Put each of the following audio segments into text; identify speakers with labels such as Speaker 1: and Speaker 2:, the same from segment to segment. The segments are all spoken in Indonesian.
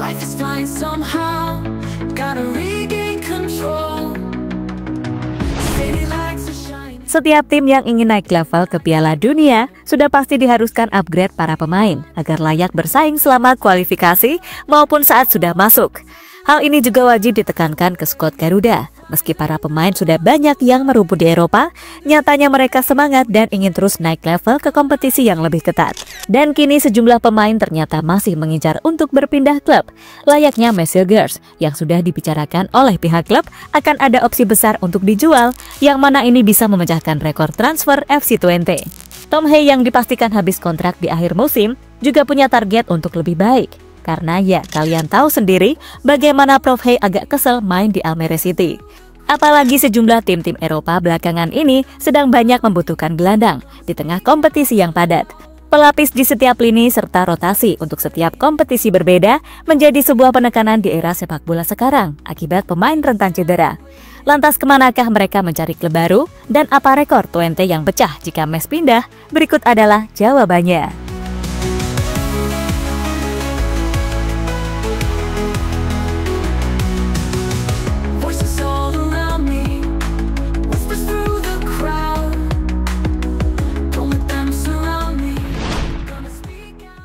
Speaker 1: Life is fine somehow, gotta regain control. City lights are shining.
Speaker 2: Setiap tim yang ingin naik level ke Piala Dunia sudah pasti diharuskan upgrade para pemain agar layak bersaing selama kualifikasi maupun saat sudah masuk. Hal ini juga wajib ditekankan ke skuad Garuda. Meski para pemain sudah banyak yang merumput di Eropa, nyatanya mereka semangat dan ingin terus naik level ke kompetisi yang lebih ketat. Dan kini sejumlah pemain ternyata masih mengincar untuk berpindah klub. Layaknya Masilgers yang sudah dibicarakan oleh pihak klub akan ada opsi besar untuk dijual, yang mana ini bisa memecahkan rekor transfer FC20. Tom Hay yang dipastikan habis kontrak di akhir musim juga punya target untuk lebih baik. Karena ya kalian tahu sendiri bagaimana Prof Hay agak kesel main di Almere City. Apalagi sejumlah tim-tim Eropa belakangan ini sedang banyak membutuhkan gelandang di tengah kompetisi yang padat. Pelapis di setiap lini serta rotasi untuk setiap kompetisi berbeda menjadi sebuah penekanan di era sepak bola sekarang akibat pemain rentan cedera. Lantas kemanakah mereka mencari klub baru? Dan apa rekor Twente yang pecah jika Mes pindah? Berikut adalah jawabannya.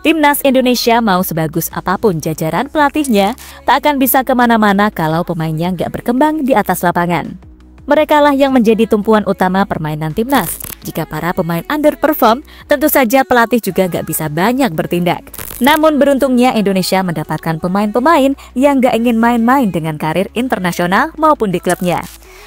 Speaker 2: Timnas Indonesia mau sebagus apapun jajaran pelatihnya, tak akan bisa kemana-mana kalau pemainnya nggak berkembang di atas lapangan. Mereka lah yang menjadi tumpuan utama permainan timnas. Jika para pemain underperform, tentu saja pelatih juga nggak bisa banyak bertindak. Namun beruntungnya Indonesia mendapatkan pemain-pemain yang nggak ingin main-main dengan karir internasional maupun di klubnya.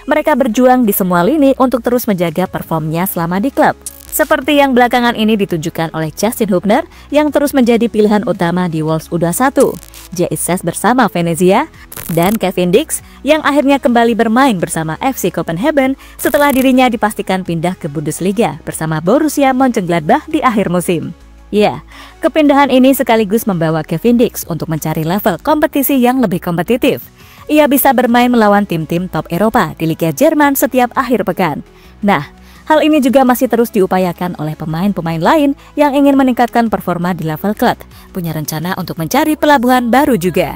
Speaker 2: Mereka berjuang di semua lini untuk terus menjaga performnya selama di klub. Seperti yang belakangan ini ditunjukkan oleh Justin Hubner yang terus menjadi pilihan utama di Wolves U21, JSS bersama Venezia, dan Kevin Dix yang akhirnya kembali bermain bersama FC Copenhagen setelah dirinya dipastikan pindah ke Bundesliga bersama Borussia Mönchengladbach di akhir musim. Ya, kepindahan ini sekaligus membawa Kevin Dix untuk mencari level kompetisi yang lebih kompetitif. Ia bisa bermain melawan tim-tim top Eropa di Liga Jerman setiap akhir pekan. Nah, hal ini juga masih terus diupayakan oleh pemain-pemain lain yang ingin meningkatkan performa di level klub, punya rencana untuk mencari pelabuhan baru juga.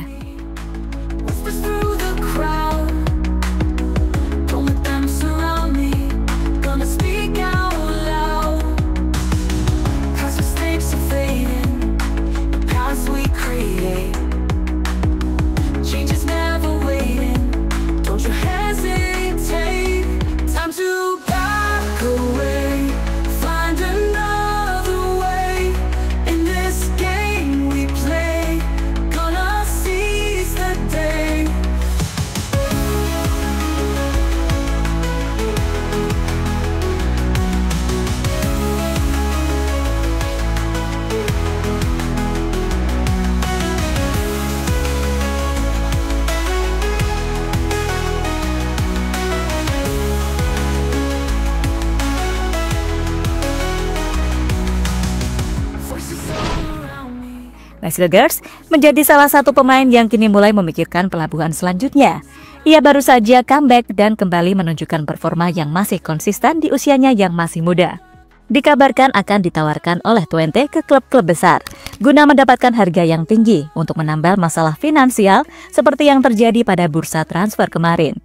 Speaker 2: Masilgers menjadi salah satu pemain yang kini mulai memikirkan pelabuhan selanjutnya. Ia baru saja comeback dan kembali menunjukkan performa yang masih konsisten di usianya yang masih muda. Dikabarkan akan ditawarkan oleh Twente ke klub-klub besar, guna mendapatkan harga yang tinggi untuk menambal masalah finansial seperti yang terjadi pada bursa transfer kemarin.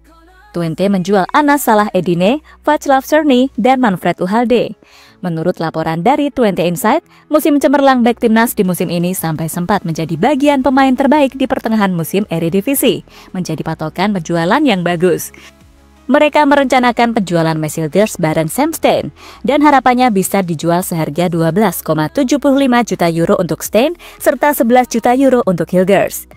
Speaker 2: Twente menjual Anas Salah Edine, Václav Černý, dan Manfred Uhalde. Menurut laporan dari Twente Insight, musim cemerlang bek timnas di musim ini sampai sempat menjadi bagian pemain terbaik di pertengahan musim Eredivisie, menjadi patokan penjualan yang bagus. Mereka merencanakan penjualan Masilgers bareng Sam Steyn, dan harapannya bisa dijual seharga 12,75 juta euro untuk Steyn, serta 11 juta euro untuk Hilgers.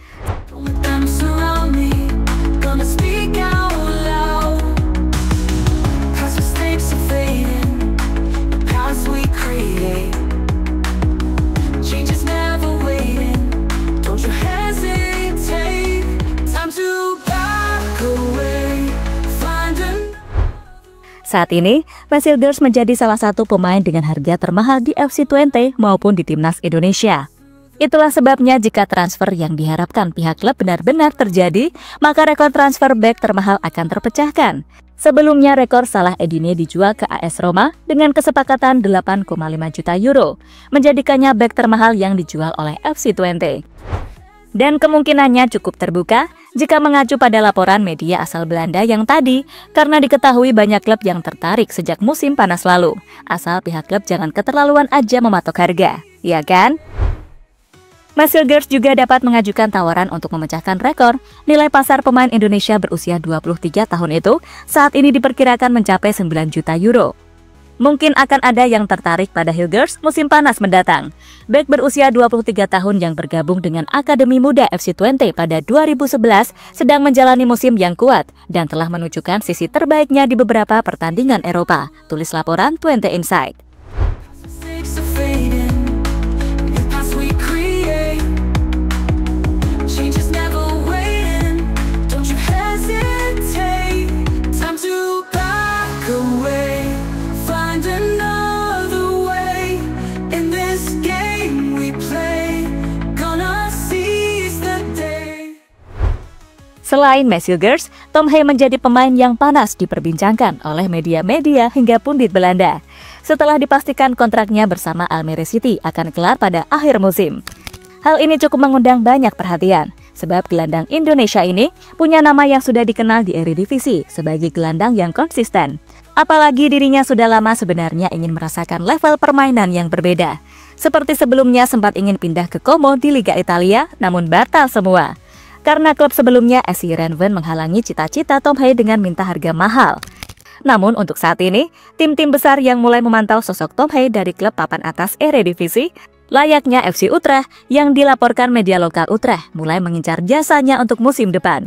Speaker 2: Saat ini, Masilgers menjadi salah satu pemain dengan harga termahal di FC Twente maupun di Timnas Indonesia. Itulah sebabnya jika transfer yang diharapkan pihak klub benar-benar terjadi, maka rekor transfer bek termahal akan terpecahkan. Sebelumnya rekor Salah Edine dijual ke AS Roma dengan kesepakatan 8,5 juta euro, menjadikannya bek termahal yang dijual oleh FC Twente. Dan kemungkinannya cukup terbuka jika mengacu pada laporan media asal Belanda yang tadi, karena diketahui banyak klub yang tertarik sejak musim panas lalu. Asal pihak klub jangan keterlaluan aja mematok harga, ya kan? Masilgers juga dapat mengajukan tawaran untuk memecahkan rekor nilai pasar pemain Indonesia berusia 23 tahun itu saat ini diperkirakan mencapai 9 juta euro. Mungkin akan ada yang tertarik pada Hilgers musim panas mendatang. Bek berusia 23 tahun yang bergabung dengan Akademi Muda FC Twente pada 2011 sedang menjalani musim yang kuat dan telah menunjukkan sisi terbaiknya di beberapa pertandingan Eropa. Tulis laporan Twente Insight. Selain Masilgers, Tom Hey menjadi pemain yang panas diperbincangkan oleh media-media hingga pundit Belanda. Setelah dipastikan kontraknya bersama Almere City akan kelar pada akhir musim. Hal ini cukup mengundang banyak perhatian, sebab gelandang Indonesia ini punya nama yang sudah dikenal di Eredivisie sebagai gelandang yang konsisten. Apalagi dirinya sudah lama sebenarnya ingin merasakan level permainan yang berbeda. Seperti sebelumnya sempat ingin pindah ke Como di Liga Italia, namun batal semua. Karena klub sebelumnya SC Renven menghalangi cita-cita Tom Hey dengan minta harga mahal. Namun untuk saat ini, tim-tim besar yang mulai memantau sosok Tom Hey dari klub papan atas Eredivisie, layaknya FC Utrecht yang dilaporkan media lokal Utrecht mulai mengincar jasanya untuk musim depan.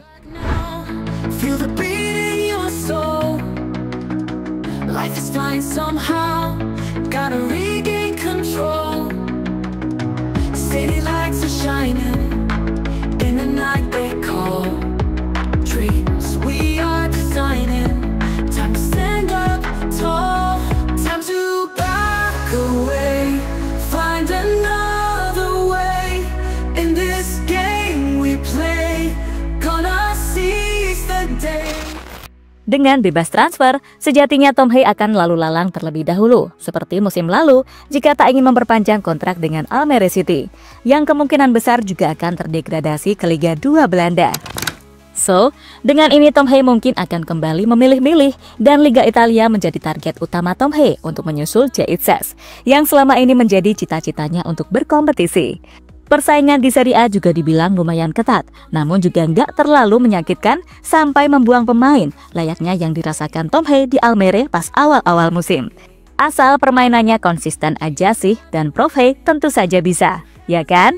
Speaker 2: Dengan bebas transfer, sejatinya Tom Hey akan lalu lalang terlebih dahulu, seperti musim lalu jika tak ingin memperpanjang kontrak dengan Almere City, yang kemungkinan besar juga akan terdegradasi ke Liga 2 Belanda. So, dengan ini Tom Hey mungkin akan kembali memilih-milih dan Liga Italia menjadi target utama Tom Hey untuk menyusul JITSES, yang selama ini menjadi cita-citanya untuk berkompetisi. Persaingan di Serie A juga dibilang lumayan ketat, namun juga nggak terlalu menyakitkan sampai membuang pemain, layaknya yang dirasakan Tom Hey di Almere pas awal-awal musim. Asal permainannya konsisten aja sih, dan Prof Hey tentu saja bisa, ya kan?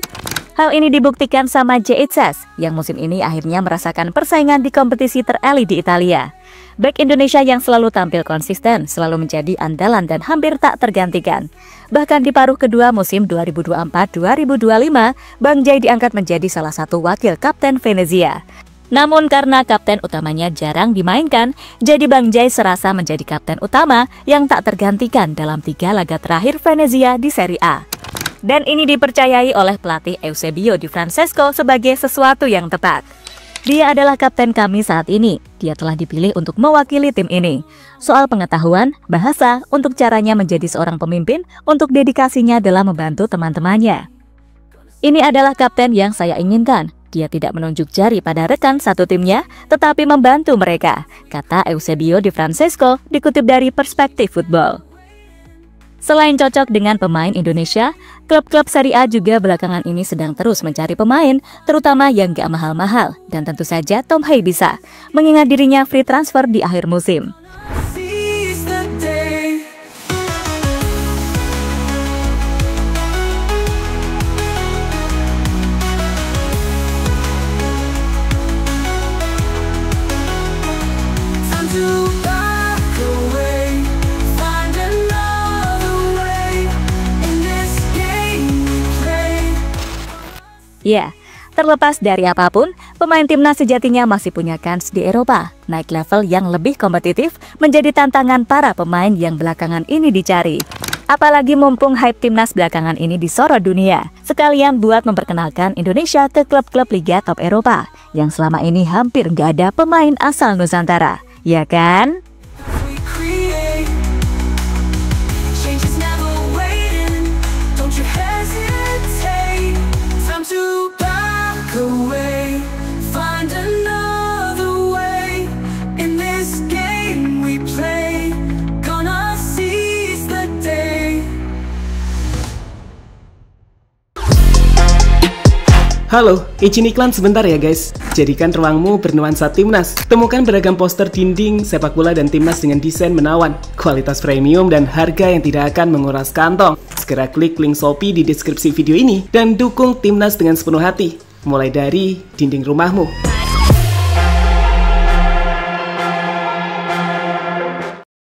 Speaker 2: Hal ini dibuktikan sama JITSES, yang musim ini akhirnya merasakan persaingan di kompetisi terelit di Italia. Bek Indonesia yang selalu tampil konsisten, selalu menjadi andalan dan hampir tak tergantikan. Bahkan di paruh kedua musim 2024-2025, Bang Jai diangkat menjadi salah satu wakil kapten Venezia. Namun karena kapten utamanya jarang dimainkan, jadi Bang Jai serasa menjadi kapten utama yang tak tergantikan dalam 3 laga terakhir Venezia di Serie A. Dan ini dipercayai oleh pelatih Eusebio Di Francesco sebagai sesuatu yang tepat. Dia adalah kapten kami saat ini. Dia telah dipilih untuk mewakili tim ini. Soal pengetahuan, bahasa, untuk caranya menjadi seorang pemimpin, untuk dedikasinya dalam membantu teman-temannya. Ini adalah kapten yang saya inginkan. Dia tidak menunjuk jari pada rekan satu timnya, tetapi membantu mereka, kata Eusebio Di Francesco dikutip dari Perspektif Football. Selain cocok dengan pemain Indonesia, klub-klub Serie A juga belakangan ini sedang terus mencari pemain, terutama yang gak mahal-mahal. Dan tentu saja Tom Hey bisa, mengingat dirinya free transfer di akhir musim. Ya, terlepas dari apapun, pemain timnas sejatinya masih punya kans di Eropa. Naik level yang lebih kompetitif menjadi tantangan para pemain yang belakangan ini dicari. Apalagi mumpung hype timnas belakangan ini disorot dunia. Sekalian buat memperkenalkan Indonesia ke klub-klub Liga Top Eropa, yang selama ini hampir nggak ada pemain asal Nusantara. Ya kan?
Speaker 3: Halo, izin iklan sebentar ya guys. Jadikan ruangmu bernuansa Timnas. Temukan beragam poster dinding, sepak bola dan Timnas dengan desain menawan, kualitas premium dan harga yang tidak akan menguras kantong. Segera klik link Shopee di deskripsi video ini dan dukung Timnas dengan sepenuh hati. Mulai dari dinding rumahmu.